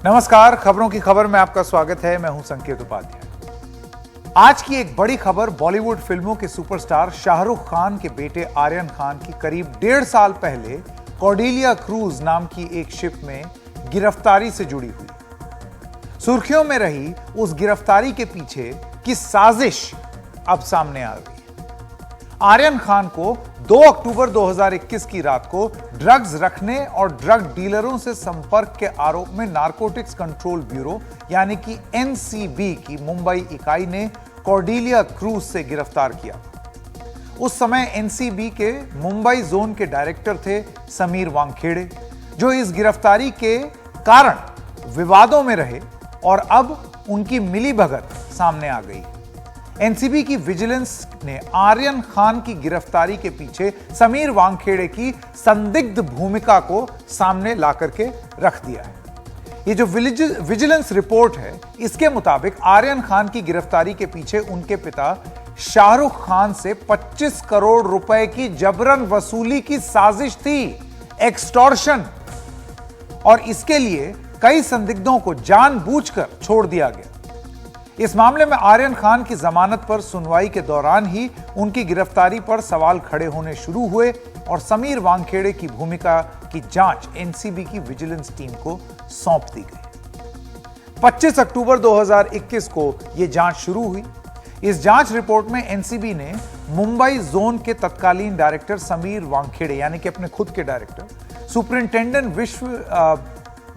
नमस्कार, खबरों की खबर में आपका स्वागत है। मैं हूं संकेत उपाध्याय। आज की एक बड़ी खबर बॉलीवुड फिल्मों के सुपरस्टार शाहरुख खान के बेटे आर्यन खान की करीब 1.5 साल पहले कॉर्डेलिया क्रूज नाम की एक शिप में गिरफ्तारी से जुड़ी हुई। सुर्खियों में रही उस गिरफ्तारी के पीछे की साजिश अब सामने आ गई। आर्यन खान को 2 अक्टूबर 2021 की रात को ड्रग्स रखने और ड्रग डीलरों से संपर्क के आरोप में नारकोटिक्स कंट्रोल ब्यूरो यानी कि एनसीबी की मुंबई इकाई ने कॉर्डेलिया क्रूज से गिरफ्तार किया। उस समय एनसीबी के मुंबई जोन के डायरेक्टर थे समीर वानखेड़े, जो इस गिरफ्तारी के कारण विवादों में रहे और अब उनकी मिलीभगत सामने आ गई। एनसीबी की विजिलेंस ने आर्यन खान की गिरफ्तारी के पीछे समीर वानखेड़े की संदिग्ध भूमिका को सामने लाकर के रख दिया है। ये जो विजिलेंस रिपोर्ट है, इसके मुताबिक आर्यन खान की गिरफ्तारी के पीछे उनके पिता शाहरुख खान से 25 करोड़ रुपए की जबरन वसूली की साजिश थी, एक्सटॉर्शन। और इसके लिए कई संदिग्धों को जानबूझकर छोड़ दिया गया। इस मामले में आर्यन खान की जमानत पर सुनवाई के दौरान ही उनकी गिरफ्तारी पर सवाल खड़े होने शुरू हुए और समीर वानखेड़े की भूमिका की जांच एनसीबी की विजिलेंस टीम को सौंप दी गई। 25 अक्टूबर 2021 को यह जांच शुरू हुई। इस जांच रिपोर्ट में एनसीबी ने मुंबई जोन के तत्कालीन डायरेक्टर समीर वानखेड़े यानी कि अपने खुद के डायरेक्टर, सुपरिंटेंडेंट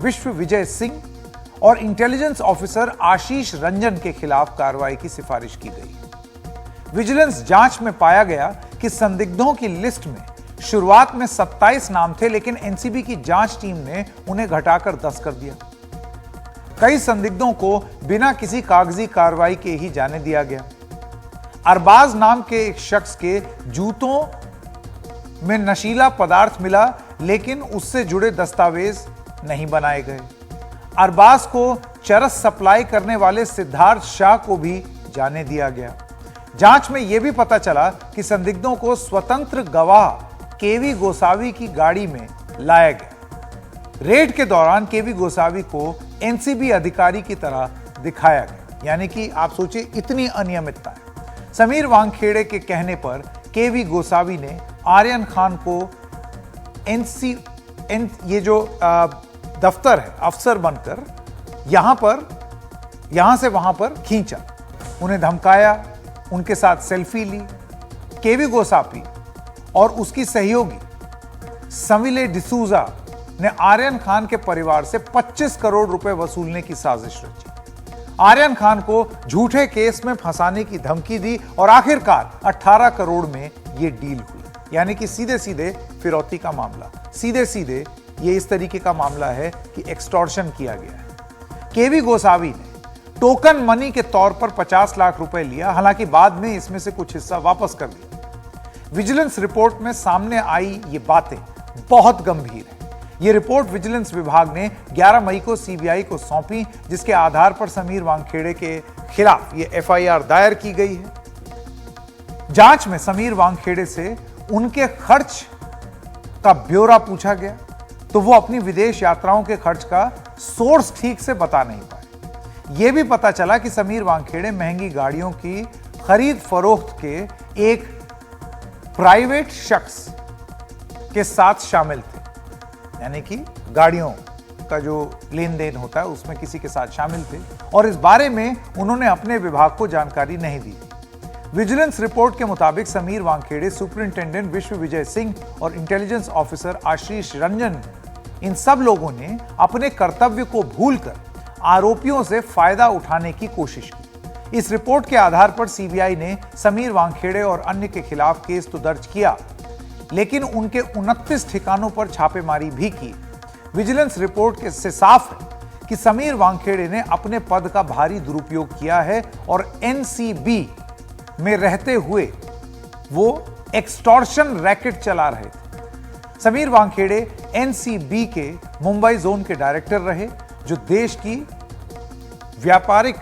विश्व विजय सिंह और इंटेलिजेंस ऑफिसर आशीष रंजन के खिलाफ कार्रवाई की सिफारिश की गई। विजिलेंस जांच में पाया गया कि संदिग्धों की लिस्ट में शुरुआत में 27 नाम थे, लेकिन एनसीबी की जांच टीम ने उन्हें घटाकर 10 कर दिया। कई संदिग्धों को बिना किसी कागजी कार्रवाई के ही जाने दिया गया। अरबाज नाम के एक शख्स के जूतों में नशीला पदार्थ मिला, लेकिन उससे जुड़े दस्तावेज नहीं बनाए गए। अरबाज को चरस सप्लाई करने वाले सिद्धार्थ शाह को भी जाने दिया गया। जांच में यह भी पता चला कि संदिग्धों को स्वतंत्र गवाह केवी गोसावी की गाड़ी में लाया गया। रेड के दौरान केवी गोसावी को एनसीबी अधिकारी की तरह दिखाया गया, यानी कि आप सोचिए इतनी अनियमितता है। समीर वानखेड़े के कहने पर केवी गोसावी ने आर्यन खान को ये जो दफ्तर है, अफसर बनकर यहां से वहां पर खींचा, उन्हें धमकाया, उनके साथ सेल्फी ली। केवी गोसावी और उसकी सहयोगी सविले डिसूजा ने आर्यन खान के परिवार से 25 करोड़ रुपए वसूलने की साजिश रची। आर्यन खान को झूठे केस में फंसाने की धमकी दी और आखिरकार 18 करोड़ में यह डील हुई, यानी कि सीधे सीधे फिरौती का मामला, सीधे सीधे ये इस तरीके का मामला है कि एक्सटॉर्शन किया गया है। केवी गोसावी ने टोकन मनी के तौर पर 50 लाख रुपए लिया, हालांकि बाद में इसमें से कुछ हिस्सा वापस कर दिया। विजिलेंस रिपोर्ट में सामने आई ये बातें बहुत गंभीर है। ये रिपोर्ट विजिलेंस विभाग ने 11 मई को सीबीआई को सौंपी, जिसके आधार पर समीर वानखेड़े के खिलाफ ये एफआईआर दायर की गई है। जांच में समीर वानखेड़े से उनके खर्च का ब्यौरा पूछा गया, तो वो अपनी विदेश यात्राओं के खर्च का सोर्स ठीक से बता नहीं पाए। यह भी पता चला कि समीर वानखेड़े महंगी गाड़ियों की खरीद फरोख्त के एक प्राइवेट शख्स के साथ शामिल थे, यानी कि गाड़ियों का जो लेन देन होता है उसमें किसी के साथ शामिल थे, और इस बारे में उन्होंने अपने विभाग को जानकारी नहीं दी। विजिलेंस रिपोर्ट के मुताबिक समीर वानखेड़े, सुपरिंटेंडेंट विश्व विजय सिंह और इंटेलिजेंस ऑफिसर आशीष रंजन, इन सब लोगों ने अपने कर्तव्य को भूलकर आरोपियों से फायदा उठाने की कोशिश की। इस रिपोर्ट के आधार पर सीबीआई ने समीर वानखेड़े और अन्य के खिलाफ केस तो दर्ज किया, लेकिन उनके 29 ठिकानों पर छापेमारी भी की। विजिलेंस रिपोर्ट से साफ है कि समीर वानखेड़े ने अपने पद का भारी दुरुपयोग किया है और एनसीबी में रहते हुए वो एक्सटॉर्शन रैकेट चला रहे थे। समीर वानखेड़े एनसीबी के मुंबई जोन के डायरेक्टर रहे, जो देश की व्यापारिक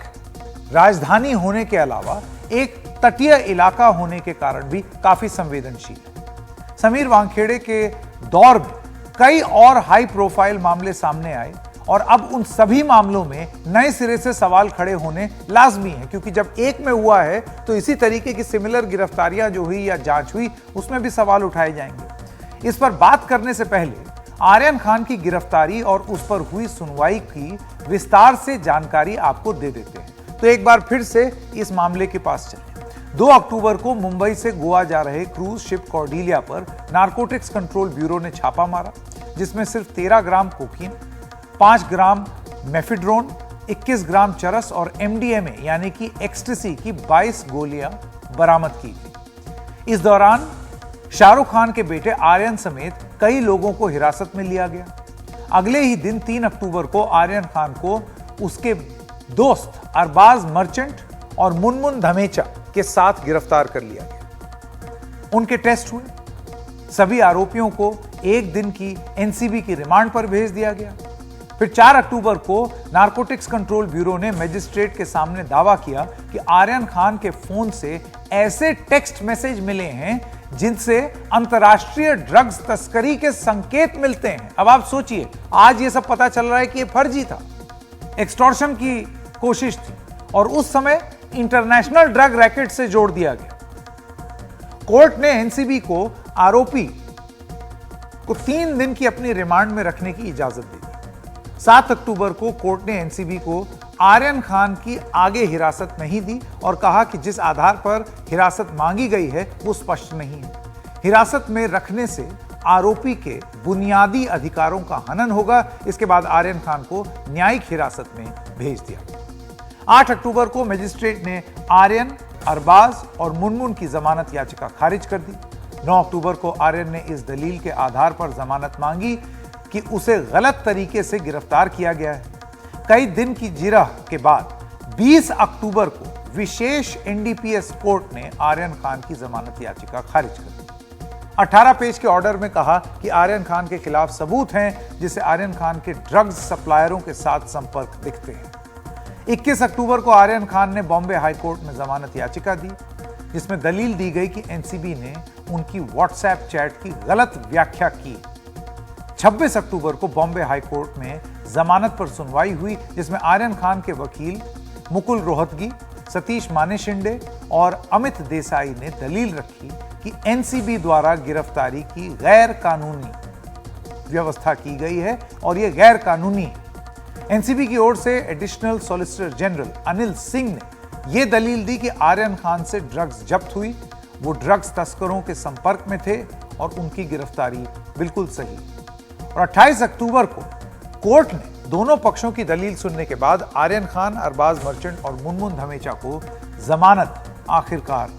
राजधानी होने के अलावा एक तटीय इलाका होने के कारण भी काफी संवेदनशील है। समीर वानखेड़े के दौर में कई और हाई प्रोफाइल मामले सामने आए और अब उन सभी मामलों में नए सिरे से सवाल खड़े होने लाजमी है, क्योंकि जब एक में हुआ है तो इसी तरीके की सिमिलर गिरफ्तारियां जो हुई या जांच हुई उसमें भी सवाल उठाए जाएंगे। इस पर बात करने से पहले आर्यन खान की गिरफ्तारी और उस पर हुई सुनवाई की विस्तार से जानकारी आपको दे देते हैं। तो एक बार फिर से इस मामले के पास चलें। 2 अक्टूबर को मुंबई से गोवा जा रहे क्रूज शिप कॉर्डिलिया पर नारकोटिक्स कंट्रोल ब्यूरो ने छापा मारा, जिसमें सिर्फ 13 ग्राम कोकीन, 5 ग्राम मेफिड्रोन, 21 ग्राम चरस और एमडीएमए यानी कि एक्सटेसी की 22 गोलियां बरामद की गई। इस दौरान शाहरुख खान के बेटे आर्यन समेत कई लोगों को हिरासत में लिया गया। अगले ही दिन 3 अक्टूबर को आर्यन खान को उसके दोस्त अरबाज मर्चेंट और मुनमुन धमेचा के साथ गिरफ्तार कर लिया गया। उनके टेस्ट हुए। सभी आरोपियों को 1 दिन की एनसीबी की रिमांड पर भेज दिया गया। फिर 4 अक्टूबर को नारकोटिक्स कंट्रोल ब्यूरो ने मजिस्ट्रेट के सामने दावा किया कि आर्यन खान के फोन से ऐसे टेक्स्ट मैसेज मिले हैं जिनसे अंतर्राष्ट्रीय ड्रग्स तस्करी के संकेत मिलते हैं। अब आप सोचिए, आज ये सब पता चल रहा है कि ये फर्जी था, एक्सटॉर्शन की कोशिश थी और उस समय इंटरनेशनल ड्रग रैकेट से जोड़ दिया गया। कोर्ट ने एनसीबी को आरोपी को 3 दिन की अपनी रिमांड में रखने की इजाजत दे दी। 7 अक्टूबर को कोर्ट ने एनसीबी को आर्यन खान की आगे हिरासत नहीं दी और कहा कि जिस आधार पर हिरासत मांगी गई है वो स्पष्ट नहीं है। हिरासत में रखने से आरोपी के बुनियादी अधिकारों का हनन होगा। इसके बाद आर्यन खान को न्यायिक हिरासत में भेज दिया। 8 अक्टूबर को मजिस्ट्रेट ने आर्यन, अरबाज और मुनमुन की जमानत याचिका खारिज कर दी। 9 अक्टूबर को आर्यन ने इस दलील के आधार पर जमानत मांगी कि उसे गलत तरीके से गिरफ्तार किया गया है। कई दिन की जिरह के बाद 20 अक्टूबर को विशेष एनडीपीएस कोर्ट ने आर्यन खान की जमानत याचिका खारिज कर दी। 18 पेज के ऑर्डर में कहा कि आर्यन खान के खिलाफ सबूत हैं जिससे आर्यन खान के ड्रग्स सप्लायरों के साथ संपर्क दिखते हैं। 21 अक्टूबर को आर्यन खान ने बॉम्बे हाई कोर्ट में जमानत याचिका दी, जिसमें दलील दी गई कि एनसीबी ने उनकी व्हाट्सएप चैट की गलत व्याख्या की। 26 अक्टूबर को बॉम्बे हाई कोर्ट में जमानत पर सुनवाई हुई, जिसमें आर्यन खान के वकील मुकुल रोहतगी, सतीश माने शिंदे और अमित देसाई ने दलील रखी कि एनसीबी द्वारा गिरफ्तारी की गैर कानूनी व्यवस्था की गई है और यह गैर कानूनी है। एनसीबी की ओर से additional solicitor general Anil Singh ने यह दलील दी कि आर्यन खान से ड्रग्स जब्त हुई, वो ड्रग्स तस्करों के संपर्क में थे और उनकी गिरफ्तारी बिल्कुल सही। और 28 अक्टूबर को कोर्ट ने दोनों पक्षों की दलील सुनने के बाद आर्यन खान, अरबाज मर्चेंट और मुनमुन धमेचा को जमानत आखिरकार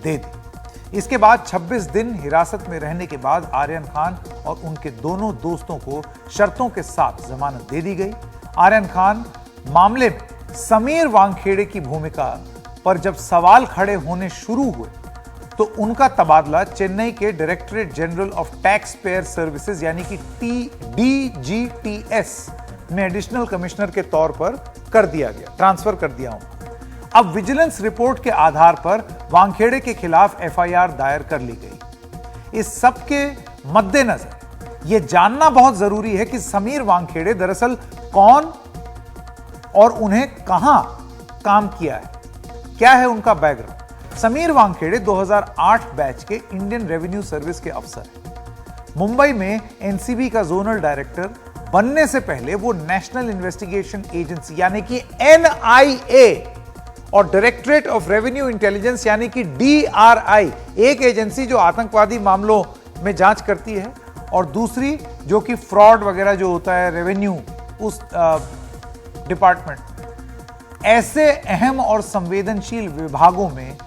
दे दी। इसके बाद 26 दिन हिरासत में रहने के बाद आर्यन खान और उनके दोनों दोस्तों को शर्तों के साथ जमानत दे दी गई। आर्यन खान मामले में समीर वानखेड़े की भूमिका पर जब सवाल खड़े होने शुरू हुए तो उनका तबादला चेन्नई के directorate general of tax payer services यानी कि DGTS में एडिशनल कमिश्नर के तौर पर कर दिया गया, ट्रांसफर कर दिया हूं। अब विजिलेंस रिपोर्ट के आधार पर वानखेड़े के खिलाफ FIR दायर कर ली गई। इस सब के मद्देनजर यह जानना बहुत जरूरी है कि समीर वानखेड़े दरअसल कौन और उन्हें कहां काम किया है, क्या है उनका बैकग्राउंड। समीर वानखेड़े 2008 बैच के इंडियन रेवेन्यू सर्विस के अफसर हैं। मुंबई में एनसीबी का जोनल डायरेक्टर बनने से पहले वो नेशनल इन्वेस्टिगेशन एजेंसी यानी कि NIA और डायरेक्टरेट ऑफ रेवेन्यू इंटेलिजेंस यानी कि DRI, एक एजेंसी जो आतंकवादी मामलों में जांच करती है और दूसरी जो कि फ्रॉड वगैरह जो होता है रेवेन्यू उस डिपार्टमेंट। ऐसे अहम और संवेदनशील विभागों में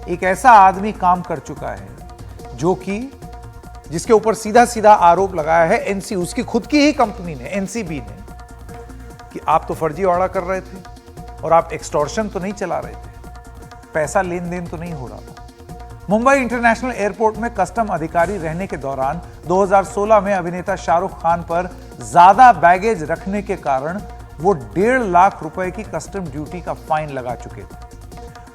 एक ऐसा आदमी काम कर चुका है जो कि जिसके ऊपर सीधा सीधा आरोप लगाया है एनसी, उसकी खुद की ही कंपनी ने, एनसीबी ने, कि आप तो फर्जीवाड़ा कर रहे थे और आप एक्सटॉर्शन तो नहीं चला रहे थे, पैसा लेन देन तो नहीं हो रहा था। मुंबई इंटरनेशनल एयरपोर्ट में कस्टम अधिकारी रहने के दौरान 2016 में अभिनेता शाहरुख खान पर ज्यादा बैगेज रखने के कारण वो 1.5 लाख रुपए की कस्टम ड्यूटी का फाइन लगा चुके थे।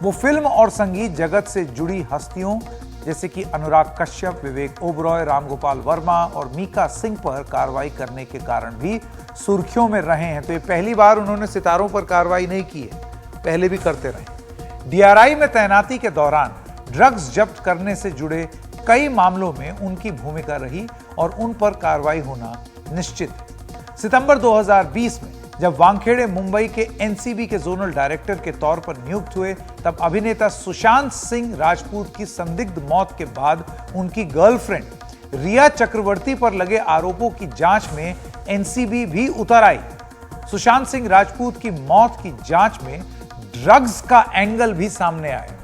वो फिल्म और संगीत जगत से जुड़ी हस्तियों, जैसे कि अनुराग कश्यप, विवेक ओबरॉय, रामगोपाल वर्मा और मीका सिंह पर कार्रवाई करने के कारण भी सुर्खियों में रहे हैं। तो ये पहली बार उन्होंने सितारों पर कार्रवाई नहीं की है, पहले भी करते रहे। डीआरआई में तैनाती के दौरान ड्रग्स जब्त करने से जुड़े कई मामलों में उनकी भूमिका रही और उन पर कार्रवाई होना निश्चित है। सितंबर 2020 में जब वानखेड़े मुंबई के एनसीबी के जोनल डायरेक्टर के तौर पर नियुक्त हुए, तब अभिनेता सुशांत सिंह राजपूत की संदिग्ध मौत के बाद उनकी गर्लफ्रेंड रिया चक्रवर्ती पर लगे आरोपों की जांच में एनसीबी भी उतर आई। सुशांत सिंह राजपूत की मौत की जांच में ड्रग्स का एंगल भी सामने आया।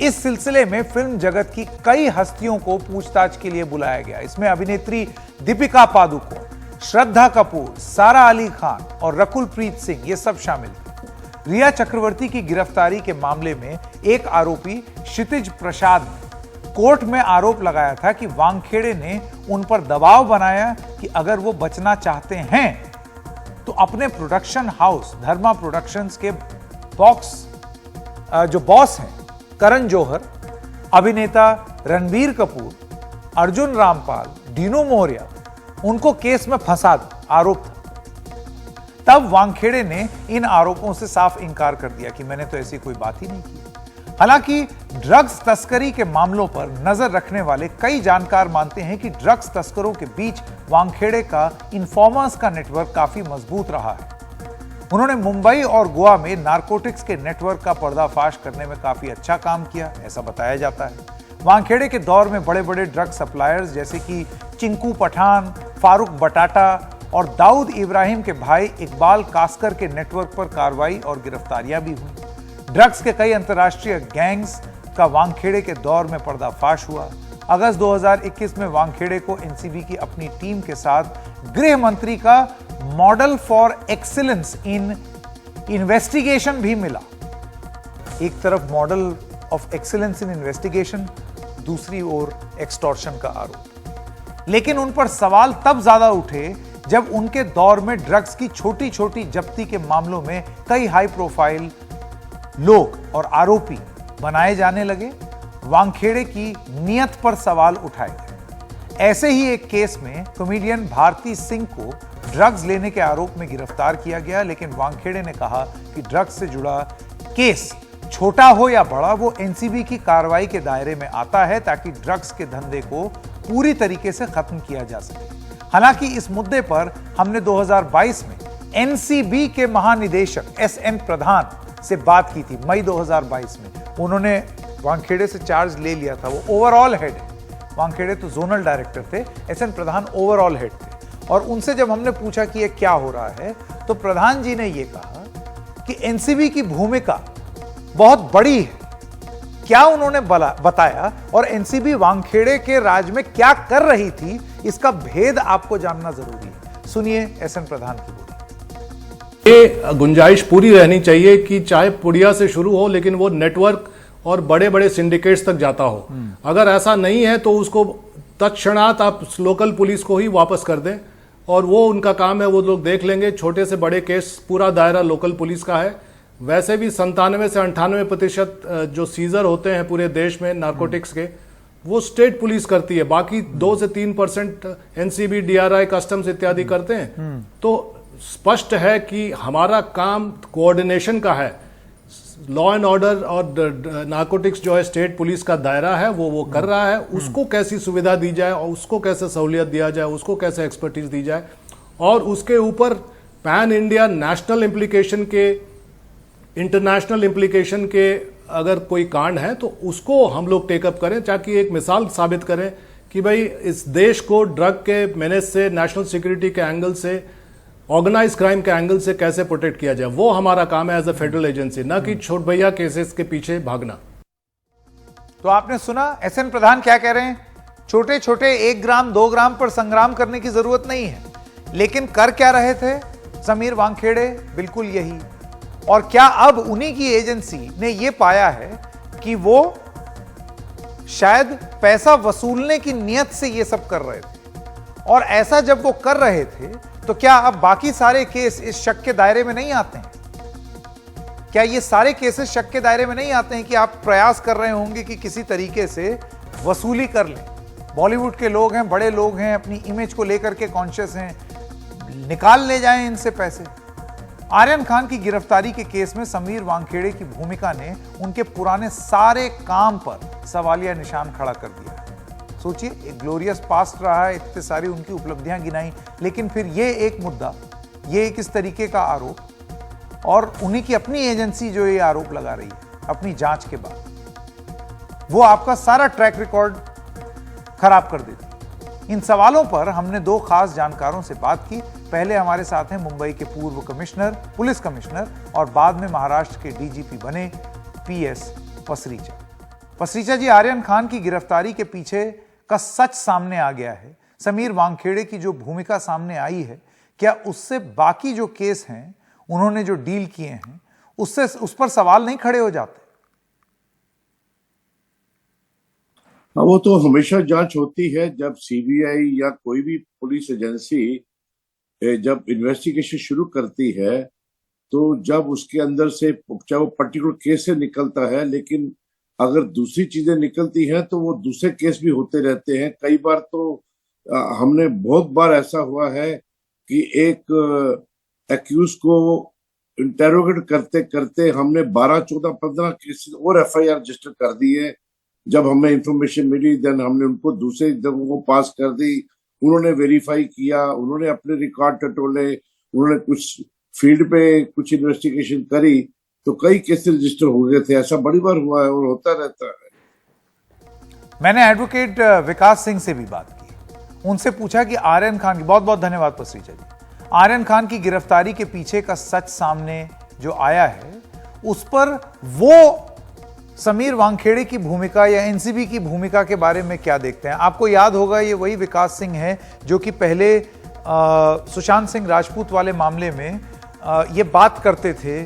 इस सिलसिले में फिल्म जगत की कई हस्तियों को पूछताछ के लिए बुलाया गया। इसमें अभिनेत्री दीपिका पादुकोण, श्रद्धा कपूर, सारा अली खान और रकुल प्रीत सिंह ये सब शामिल थे। रिया चक्रवर्ती की गिरफ्तारी के मामले में एक आरोपी क्षितिज प्रसाद ने कोर्ट में आरोप लगाया था कि वानखेड़े ने उन पर दबाव बनाया कि अगर वो बचना चाहते हैं तो अपने प्रोडक्शन हाउस धर्मा प्रोडक्शंस के जो बॉस हैं करण जौहर, अभिनेता रणबीर कपूर, अर्जुन रामपाल, डीनो मोरिया, उनको केस में फंसा आरोप था। तब वानखेड़े ने इन आरोपों से साफ इनकार कर दिया कि मैंने तो ऐसी कोई बात ही नहीं की। हालांकि ड्रग्स तस्करी के मामलों पर नजर रखने वाले कई जानकार मानते हैं कि ड्रग्स तस्करों के बीच वानखेड़े का इन्फॉर्मर्स का नेटवर्क काफी मजबूत रहा है। उन्होंने मुंबई और गोवा में नारकोटिक्स के नेटवर्क का पर्दाफाश करने में काफी अच्छा काम किया, ऐसा बताया जाता है। वानखेड़े के दौर में बड़े बड़े ड्रग सप्लायर्स जैसे कि चिंकू पठान, फारूक बटाटा और दाऊद इब्राहिम के भाई इकबाल कास्कर के नेटवर्क पर कार्रवाई और गिरफ्तारियां भी हुई। ड्रग्स के कई अंतर्राष्ट्रीय गैंग्स का वानखेड़े के दौर में पर्दाफाश हुआ। अगस्त 2021 में वानखेड़े को एनसीबी की अपनी टीम के साथ गृह मंत्री का model for excellence in investigation भी मिला। एक तरफ model of excellence in investigation, दूसरी ओर एक्सटॉर्शन का आरोप। लेकिन उन पर सवाल तब ज्यादा उठे जब उनके दौर में ड्रग्स की छोटी छोटी जब्ती के मामलों में कई हाई प्रोफाइल लोग और आरोपी बनाए जाने लगे। वानखेड़े की नीयत पर सवाल उठाए गए। ऐसे ही एक केस में कॉमेडियन भारती सिंह को ड्रग्स लेने के आरोप में गिरफ्तार किया गया, लेकिन वानखेड़े ने कहा कि ड्रग्स से जुड़ा केस छोटा हो या बड़ा, वो एनसीबी की कार्रवाई के दायरे में आता है ताकि ड्रग्स के धंधे को पूरी तरीके से खत्म किया जा सके। हालांकि इस मुद्दे पर हमने 2022 में एनसीबी के महानिदेशक एसएन प्रधान से बात की थी। मई 2022 में उन्होंने वानखेड़े से चार्ज ले लिया था। वो ओवरऑल हेड है, वानखेड़े तो जोनल डायरेक्टर थे, एसएन प्रधान ओवरऑल हेड थे। और उनसे जब हमने पूछा कि ये क्या हो रहा है, तो प्रधान जी ने ये कहा कि एनसीबी की भूमिका बहुत बड़ी है। क्या उन्होंने बताया और एनसीबी वानखेड़े के राज में क्या कर रही थी, इसका भेद आपको जानना जरूरी है। सुनिए एसएन प्रधान की बोली। ये गुंजाइश पूरी रहनी चाहिए कि चाहे पुड़िया से शुरू हो लेकिन वो नेटवर्क और बड़े बड़े सिंडिकेट्स तक जाता हो। अगर ऐसा नहीं है तो उसको तत्क्षणात आप लोकल पुलिस को ही वापस कर दें और वो उनका काम है, वो लोग देख लेंगे। छोटे से बड़े केस पूरा दायरा लोकल पुलिस का है। वैसे भी 97 से 98% जो सीजर होते हैं पूरे देश में नारकोटिक्स के, वो स्टेट पुलिस करती है। बाकी 2 से 3% एनसीबी, डीआरआई, कस्टम्स इत्यादि करते हैं। तो स्पष्ट है कि हमारा काम कोऑर्डिनेशन का है। लॉ एंड ऑर्डर और नारकोटिक्स जो है स्टेट पुलिस का दायरा है, वो कर रहा है। उसको कैसी सुविधा दी जाए और उसको कैसे सहूलियत दिया जाए, उसको कैसे एक्सपर्टीज दी जाए, और उसके ऊपर पैन इंडिया नेशनल इम्प्लीकेशन के, इंटरनेशनल इम्प्लीकेशन के अगर कोई कांड है तो उसको हम लोग टेकअप करें, ताकि एक मिसाल साबित करें कि भाई इस देश को ड्रग के मेनेज से, नेशनल सिक्योरिटी के एंगल से, ऑर्गेनाइज क्राइम के एंगल से कैसे प्रोटेक्ट किया जाए। वो हमारा काम है एज अ फेडरल एजेंसी, ना कि छोट भैया केसेस के पीछे भागना। तो आपने सुना एसएन प्रधान क्या कह रहे हैं। छोटे छोटे 1 ग्राम 2 ग्राम पर संग्राम करने की जरूरत नहीं है, लेकिन कर क्या रहे थे समीर वानखेड़े? बिल्कुल यही। और क्या अब उन्हीं की एजेंसी ने यह पाया है कि वो शायद पैसा वसूलने की नीयत से यह सब कर रहे थे, और ऐसा जब वो कर रहे थे तो क्या अब बाकी सारे केस इस शक के दायरे में नहीं आते हैं? क्या ये सारे केसेस शक के दायरे में नहीं आते हैं कि आप प्रयास कर रहे होंगे कि किसी तरीके से वसूली कर लें। बॉलीवुड के लोग हैं, बड़े लोग हैं, अपनी इमेज को लेकर के कॉन्शियस हैं, निकाल ले जाएं इनसे पैसे। आर्यन खान की गिरफ्तारी के केस में समीर वानखेड़े की भूमिका ने उनके पुराने सारे काम पर सवालिया निशान खड़ा कर दिया। सोचिए, एक ग्लोरियस पास्ट रहा है, इतने सारी उनकी उपलब्धियां गिनाई, लेकिन फिर ये एक मुद्दा, ये एक इस तरीके का आरोप, और उन्हीं की अपनी एजेंसी जो ये आरोप लगा रही है अपनी जांच के बाद, वो आपका सारा ट्रैक रिकॉर्ड खराब कर देती। इन सवालों पर हमने दो खास जानकारों से बात की। पहले हमारे साथ हैं मुंबई के पूर्व कमिश्नर, पुलिस कमिश्नर और बाद में महाराष्ट्र के डीजीपी बने पीएस पसरीचा। पसरीचा जी, आर्यन खान की गिरफ्तारी के पीछे का सच सामने आ गया है। समीर वानखेड़े की जो भूमिका सामने आई है, क्या उससे बाकी जो केस हैं, उन्होंने जो डील किए हैं, उससे उस पर सवाल नहीं खड़े हो जाते? हाँ, वो तो हमेशा जांच होती है जब सीबीआई या कोई भी पुलिस एजेंसी जब इन्वेस्टिगेशन शुरू करती है, तो जब उसके अंदर से चाहे वो पर्टिकुलर केस से निकलता है, लेकिन अगर दूसरी चीजें निकलती हैं तो वो दूसरे केस भी होते रहते हैं। कई बार तो हमने बहुत बार ऐसा हुआ है कि एक एक्यूज को इंटेरोगेट करते करते हमने 12, 14, 15 केसेस और एफआईआर रजिस्टर कर दी है। जब हमें इंफॉर्मेशन मिली, देन हमने उनको दूसरे जगहों को पास कर दी, उन्होंने वेरीफाई किया, उन्होंने अपने रिकॉर्ड टटोले, उन्होंने कुछ फील्ड पे कुछ इन्वेस्टिगेशन करी, तो कई केसेस रजिस्टर हो गए थे। ऐसा बड़ी बार हुआ है और होता रहता है। मैंने एडवोकेट विकास सिंह से भी बात की, उनसे पूछा कि आर्यन खान की, बहुत बहुत धन्यवाद पसरीचा जी, आर्यन खान की गिरफ्तारी के पीछे का सच सामने जो आया है, उस पर वो समीर वानखेड़े की भूमिका या एनसीबी की भूमिका के बारे में क्या देखते हैं? आपको याद होगा, ये वही विकास सिंह है जो कि पहले सुशांत सिंह राजपूत वाले मामले में ये बात करते थे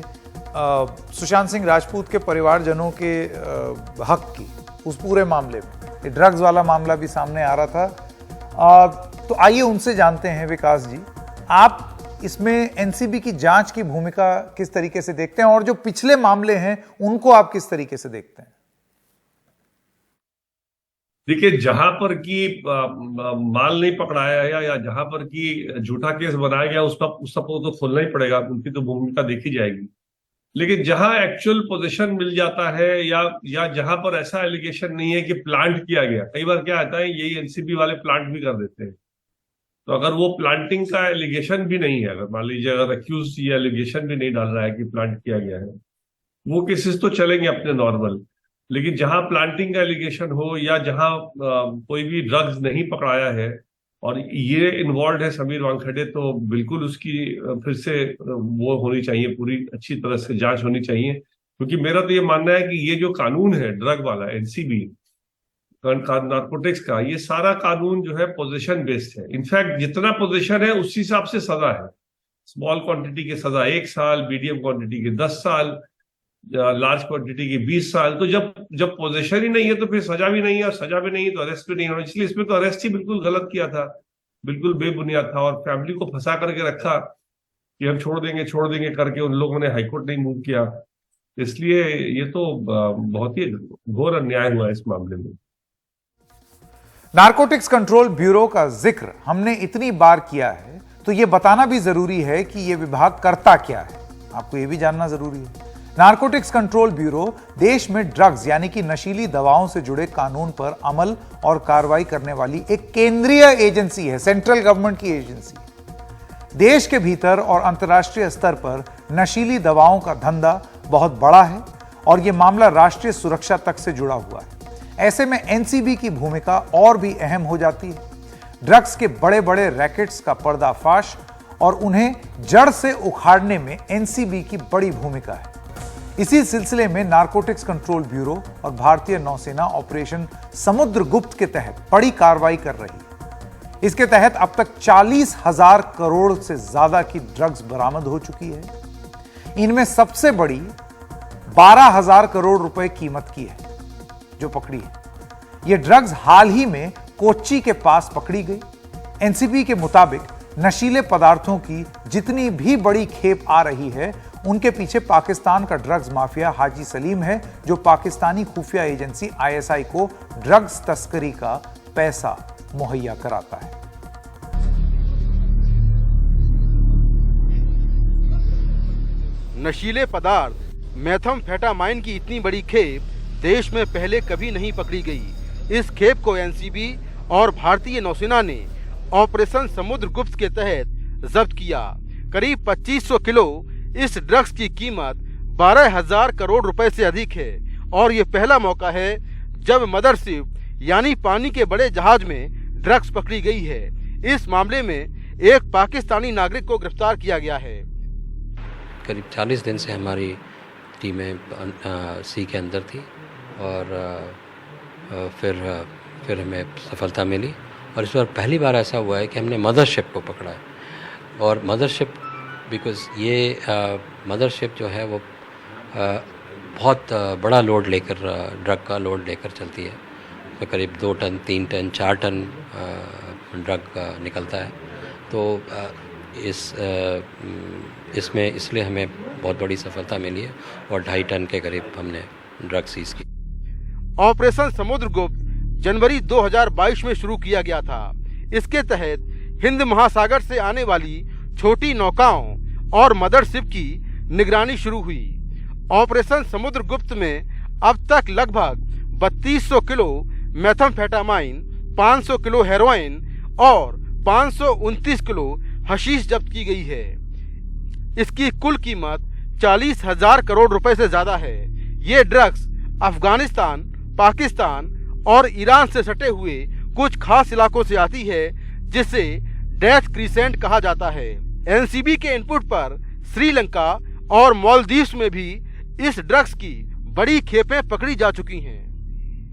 सुशांत सिंह राजपूत के परिवारजनों के हक की, उस पूरे मामले में। ये ड्रग्स वाला मामला भी सामने आ रहा था। तो आइए उनसे जानते हैं, विकास जी, आप इसमें एनसीबी की जांच की भूमिका किस तरीके से देखते हैं, और जो पिछले मामले हैं उनको आप किस तरीके से देखते हैं? देखिए, जहां पर की माल नहीं पकड़ाया गया या जहां पर की झूठा केस बनाया गया, उस सबको तो खोलना ही पड़ेगा, उनकी तो भूमिका देखी जाएगी। लेकिन जहां एक्चुअल पोजीशन मिल जाता है या जहां पर ऐसा एलिगेशन नहीं है कि प्लांट किया गया, कई बार क्या आता है, यही एनसीबी वाले प्लांट भी कर देते हैं। तो अगर वो प्लांटिंग का एलिगेशन भी नहीं है, अगर मान लीजिए अगर एक्यूज ये एलिगेशन भी नहीं डाल रहा है कि प्लांट किया गया है, वो केसेस तो चलेंगे अपने नॉर्मल। लेकिन जहां प्लांटिंग का एलिगेशन हो या जहां कोई भी ड्रग्स नहीं पकड़ाया है और ये इन्वॉल्व है समीर वानखेड़े, तो बिल्कुल उसकी फिर से वो होनी चाहिए, पूरी अच्छी तरह से जांच होनी चाहिए। क्योंकि मेरा तो ये मानना है कि ये जो कानून है ड्रग वाला, एनसीबी नार्कोटिक्स का, ये सारा कानून जो है पोजीशन बेस्ड है। इनफैक्ट जितना पोजीशन है उस हिसाब से सजा है। स्मॉल क्वांटिटी की सजा 1 साल, मीडियम क्वांटिटी की 10 साल, लार्ज क्वांटिटी की 20 साल। तो जब पोजीशन ही नहीं है तो फिर सजा भी नहीं है, और सजा भी नहीं है तो अरेस्ट भी नहीं होना। इसलिए इसमें तो अरेस्ट ही बिल्कुल गलत किया था, बिल्कुल बेबुनियाद था, और फैमिली को फंसा करके रखा कि हम छोड़ देंगे करके उन लोगों ने हाईकोर्ट नहीं मूव किया। इसलिए ये तो बहुत ही घोर अन्याय हुआ इस मामले में। नारकोटिक्स कंट्रोल ब्यूरो का जिक्र हमने इतनी बार किया है, तो यह बताना भी जरूरी है कि यह विभाग करता क्या है। आपको यह भी जानना जरूरी है। नारकोटिक्स कंट्रोल ब्यूरो देश में ड्रग्स यानी कि नशीली दवाओं से जुड़े कानून पर अमल और कार्रवाई करने वाली एक केंद्रीय एजेंसी है, सेंट्रल गवर्नमेंट की एजेंसी। देश के भीतर और अंतर्राष्ट्रीय स्तर पर नशीली दवाओं का धंधा बहुत बड़ा है और यह मामला राष्ट्रीय सुरक्षा तक से जुड़ा हुआ है। ऐसे में एनसीबी की भूमिका और भी अहम हो जाती है। ड्रग्स के बड़े बड़े रैकेट्स का पर्दाफाश और उन्हें जड़ से उखाड़ने में एनसीबी की बड़ी भूमिका है। इसी सिलसिले में नारकोटिक्स कंट्रोल ब्यूरो और भारतीय नौसेना ऑपरेशन समुद्रगुप्त के तहत बड़ी कार्रवाई कर रही है। इसके तहत अब तक 40,000 करोड़ से ज्यादा की ड्रग्स बरामद हो चुकी है। इनमें सबसे बड़ी 12,000 करोड़ रुपए कीमत की है जो पकड़ी है। यह ड्रग्स हाल ही में कोच्चि के पास पकड़ी गई। एनसीबी के मुताबिक नशीले पदार्थों की जितनी भी बड़ी खेप आ रही है, उनके पीछे पाकिस्तान का ड्रग्स माफिया हाजी सलीम है, जो पाकिस्तानी खुफिया एजेंसी आईएसआई को ड्रग्स तस्करी का पैसा मुहैया कराता है। नशीले पदार्थ मेथाम्फेटामाइन की इतनी बड़ी खेप देश में पहले कभी नहीं पकड़ी गई। इस खेप को एनसीबी और भारतीय नौसेना ने ऑपरेशन समुद्रगुप्त के तहत जब्त किया। करीब 2500 किलो इस ड्रग्स की कीमत 12,000 करोड़ रुपए से अधिक है और ये पहला मौका है जब मदरशिप यानी पानी के बड़े जहाज में ड्रग्स पकड़ी गई है। इस मामले में एक पाकिस्तानी नागरिक को गिरफ्तार किया गया है। करीब 40 दिन से हमारी टीमें सी के अंदर थी और फिर हमें सफलता मिली और इस बार पहली बार ऐसा हुआ है कि हमने मदरशिप को पकड़ा है। और मदरशिप बिकॉज़ ये मदरशिप जो है वो बहुत बड़ा लोड लेकर ड्रग का लोड लेकर चलती है। तो करीब 2 टन 3 टन 4 टन ड्रग निकलता है। तो इसमें इसलिए हमें बहुत बड़ी सफलता मिली है और 2.5 टन के करीब हमने ड्रग सीज की। ऑपरेशन समुद्रगुप्त जनवरी 2022 में शुरू किया गया था। इसके तहत हिंद महासागर से आने वाली छोटी नौकाओं और मदरशिप की निगरानी शुरू हुई। ऑपरेशन समुद्रगुप्त में अब तक लगभग 3200 किलो मेथाम्फेटामाइन, 500 किलो हेरोइन और 529 किलो हशीश जब्त की गई है। इसकी कुल कीमत 40,000 करोड़ रुपए से ज्यादा है। ये ड्रग्स अफगानिस्तान, पाकिस्तान और ईरान से सटे हुए कुछ खास इलाकों से आती है, जिसे डेथ क्रिसेंट कहा जाता है। एनसीबी के इनपुट पर श्रीलंका और मालदीव्स में भी इस ड्रग्स की बड़ी खेपें पकड़ी जा चुकी हैं।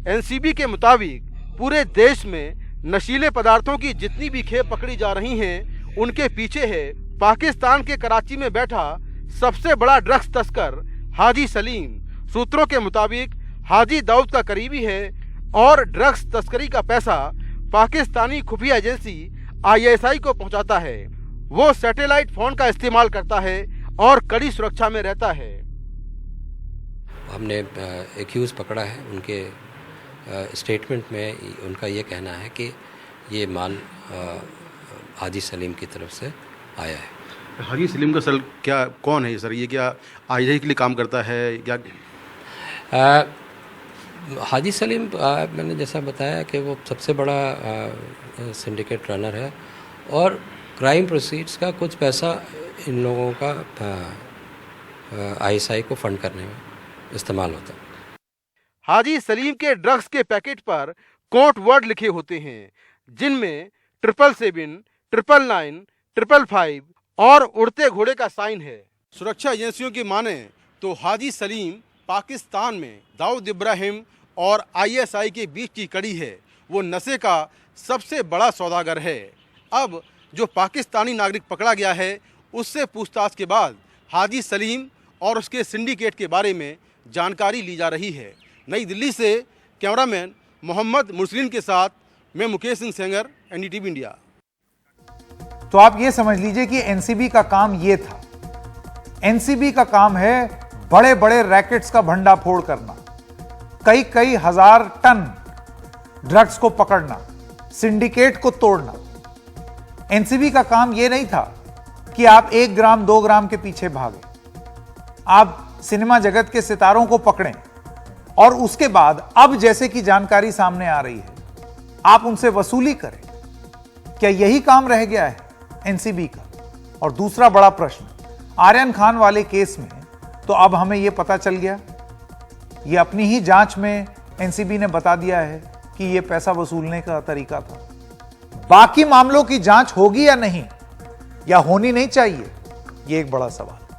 एनसीबी के मुताबिक पूरे देश में नशीले पदार्थों की जितनी भी खेप पकड़ी जा रही हैं, उनके पीछे है पाकिस्तान के कराची में बैठा सबसे बड़ा ड्रग्स तस्कर हाजी सलीम। सूत्रों के मुताबिक हाजी दाऊद का करीबी है और ड्रग्स तस्करी का पैसा पाकिस्तानी खुफिया एजेंसी आईएसआई को पहुंचाता है। वो सैटेलाइट फोन का इस्तेमाल करता है और कड़ी सुरक्षा में रहता है। हमने एक्यूज पकड़ा है। उनके स्टेटमेंट में उनका ये कहना है कि ये माल हाजी सलीम की तरफ से आया है। हाजी सलीम का सर क्या कौन है सर? ये क्या आईएसआई के लिए काम करता है क्या? हाजी सलीम मैंने जैसा बताया कि वो सबसे बड़ा सिंडिकेट रनर है और क्राइम प्रोसीड्स का कुछ पैसा इन लोगों का आईएसआई को फंड करने में इस्तेमाल होता है। हाजी सलीम के ड्रग्स के पैकेट पर कोड वर्ड लिखे होते हैं, जिनमें 777, 999, 555 और उड़ते घोड़े का साइन है। सुरक्षा एजेंसियों की माने तो हाजी सलीम पाकिस्तान में दाऊद इब्राहिम और आईएसआई के बीच की कड़ी है। वो नशे का सबसे बड़ा सौदागर है। अब जो पाकिस्तानी नागरिक पकड़ा गया है, उससे पूछताछ के बाद हाजी सलीम और उसके सिंडिकेट के बारे में जानकारी ली जा रही है। नई दिल्ली से कैमरामैन मोहम्मद मुर्सलीन के साथ मैं मुकेश सिंह सेंगर, एनडीटीवी इंडिया। तो आप ये समझ लीजिए कि एनसीबी का काम ये था। एनसीबी का काम है बड़े बड़े रैकेट्स का भंडाफोड़ करना, कई कई हजार टन ड्रग्स को पकड़ना, सिंडिकेट को तोड़ना। एनसीबी का काम यह नहीं था कि आप 1 ग्राम 2 ग्राम के पीछे भागें, आप सिनेमा जगत के सितारों को पकड़ें और उसके बाद अब जैसे कि जानकारी सामने आ रही है आप उनसे वसूली करें। क्या यही काम रह गया है एनसीबी का? और दूसरा बड़ा प्रश्न, आर्यन खान वाले केस में तो अब हमें यह पता चल गया, यह अपनी ही जांच में एनसीबी ने बता दिया है कि यह पैसा वसूलने का तरीका था। बाकी मामलों की जांच होगी या नहीं, या होनी नहीं चाहिए, यह एक बड़ा सवाल।